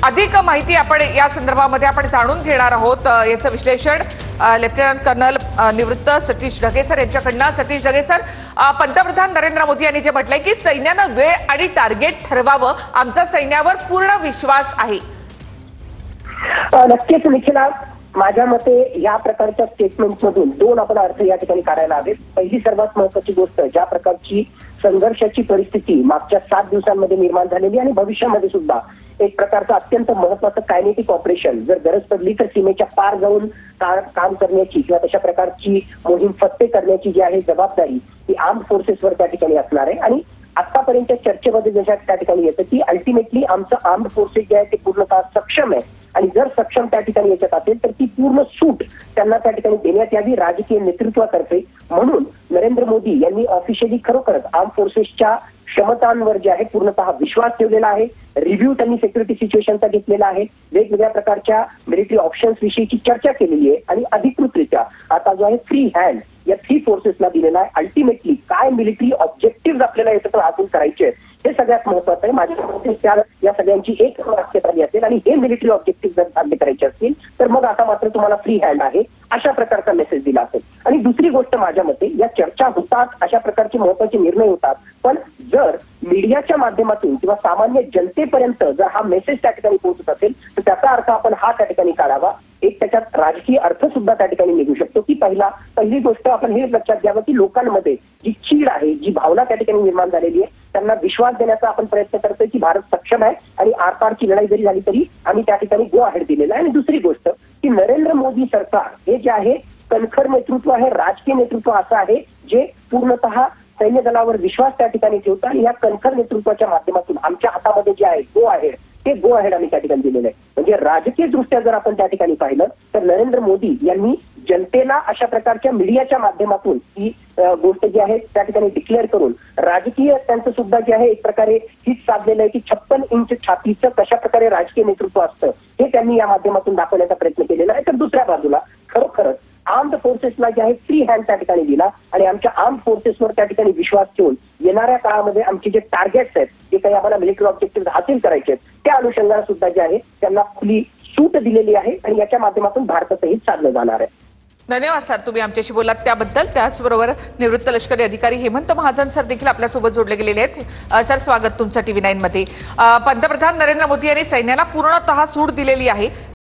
अधिक माहिती आपण या संदर्भामध्ये आपण जाणून घेणार आहोत। याचं विश्लेषण लेफ्टनंट कर्नल निवृत्त सतीश ढगे सर यांच्याकडनं। सतीश ढगे सर, पंतप्रधान नरेंद्र मोदी यांनी जे म्हटलंय की सैन्यानं वेळ आणि टार्गेट ठरवावं, आमचा सैन्यावर पूर्ण विश्वास आहे। नक्कीच निखिला, माझ्या मते या प्रकारच्या स्टेटमेंटमधून दोन आपण अर्थ या ठिकाणी काढायला हवेत। पहिली सर्वात महत्त्वाची गोष्ट, ज्या प्रकारची संघर्षाची परिस्थिती मागच्या 7 दिवसांमध्ये निर्माण झालेली आणि भविष्यामध्ये सुद्धा एक प्रकारचं अत्यंत महत्त्वाचं कायनेटिक ऑपरेशन जर गरज पडली तर सीमेच्या पार जाऊन काम करण्याची किंवा तशा प्रकारची मोहीम फत्ते करण्याची जी आहे जबाबदारी ती आर्म्ड फोर्सेसवर त्या ठिकाणी असणार आहे। आणि आतापर्यंतच्या चर्चेमध्ये जशा त्या ठिकाणी येतं की अल्टिमेटली आमचं आर्म्ड फोर्सेस जे आहे ते पूर्णतः सक्षम आहे आणि जर सक्षम त्या ठिकाणी याच्यात असेल तर ती पूर्ण सूट त्यांना त्या ठिकाणी देण्यात यावी राजकीय नेतृत्वातर्फे। म्हणून नरेंद्र मोदी यांनी ऑफिशियली खरोखरच आर्म फोर्सेसच्या क्षमतांवर जे आहे पूर्णतः विश्वास ठेवलेला आहे। रिव्ह्यू त्यांनी सिक्युरिटी सिच्युएशनचा घेतलेला आहे, वेगवेगळ्या प्रकारच्या मिलिटरी ऑप्शन्स विषयीची चर्चा केलेली आहे आणि अधिकृतरित्या आता जो आहे फ्री हँड या 3 फोर्सेसला दिलेला आहे। अल्टिमेटली काय मिलिटरी ऑब्जेक्टिव्ह आपल्याला याच्यातून हासिल करायचे आहेत हे सगळ्यात महत्त्वाचं आहे। माझ्या मते या सगळ्यांची एक वाक्यता असेल आणि हे मिलिटरी ऑब्जेक्टिव्ह जर साध्य करायचे असतील तर मग आता मात्र तुम्हाला फ्री हँड आहे अशा प्रकारचा मेसेज दिला असेल। आणि दुसरी गोष्ट, माझ्या मते या चर्चा होतात, अशा प्रकारचे महत्त्वाचे निर्णय होतात, पण जर मीडियाच्या माध्यमातून किंवा सामान्य जनतेपर्यंत जर हा मेसेज त्या ठिकाणी पोहोचत असेल तर त्याचा अर्थ आपण हा त्या ठिकाणी काढावा। एक त्याच्यात राजकीय अर्थ सुद्धा त्या ठिकाणी निघू शकतो की पहिली गोष्ट आपण हे लक्षात घ्यावं की लोकांमध्ये जी चीड आहे, जी भावना त्या ठिकाणी निर्माण झालेली आहे, त्यांना विश्वास देण्याचा आपण प्रयत्न करतोय की भारत सक्षम आहे आणि आरपारची लढाई जरी झाली तरी आम्ही त्या ठिकाणी गो अहेड दिलेला आहे। आणि दुसरी गोष्ट की नरेंद्र मोदी सरकार हे जे आहे कणखर नेतृत्व आहे, राजकीय नेतृत्व असं आहे जे पूर्णतः सैन्य दलावर विश्वास त्या ठिकाणी ठेवतं आणि या कणखर नेतृत्वाच्या माध्यमातून आमच्या हातामध्ये जे आहे गो अहेड, ते गो अहेड आम्ही त्या ठिकाणी दिलेलं आहे। म्हणजे राजकीय दृष्ट्या जर आपण त्या ठिकाणी पाहिलं तर नरेंद्र मोदी यांनी जनतेला अशा प्रकारच्या मीडियाच्या माध्यमातून ही गोष्ट जी आहे त्या ठिकाणी डिक्लेअर करून राजकीय त्यांचं सुद्धा जे आहे एक प्रकारे हीच साधलेलं आहे की 56 इंच छातीचं कशा प्रकारे राजकीय नेतृत्व असतं हे त्यांनी या माध्यमातून दाखवण्याचा प्रयत्न केलेला आहे। तर दुसऱ्या बाजूला खरोखरच आर्म्ड फोर्सेसला जे आहे फ्री हँड त्या ठिकाणी दिला आणि आमच्या आर्म्ड फोर्सेसवर त्या ठिकाणी विश्वास ठेवून येणाऱ्या काळामध्ये आमचे जे टार्गेट्स आहेत, जे काही आम्हाला मिलिटरी ऑब्जेक्टिव्ह हासिल करायचे आहेत, त्या अनुषंगाने सुद्धा जे आहे त्यांना खुली सूट दिलेली आहे आणि याच्या माध्यमातून भारताचं हित साधलं जाणार आहे। धन्यवाद सर, तुम्ही आमच्याशी बोललात त्याबद्दल। त्याचबरोबर निवृत्त लष्करी अधिकारी हेमंत महाजन सर देखील आपल्यासोबत जोडले गेलेले आहेत। सर, स्वागत तुमचं TV9 मध्ये। पंतप्रधान नरेंद्र मोदी यांनी सैन्याला पूर्णतः सूट दिलेली आहे।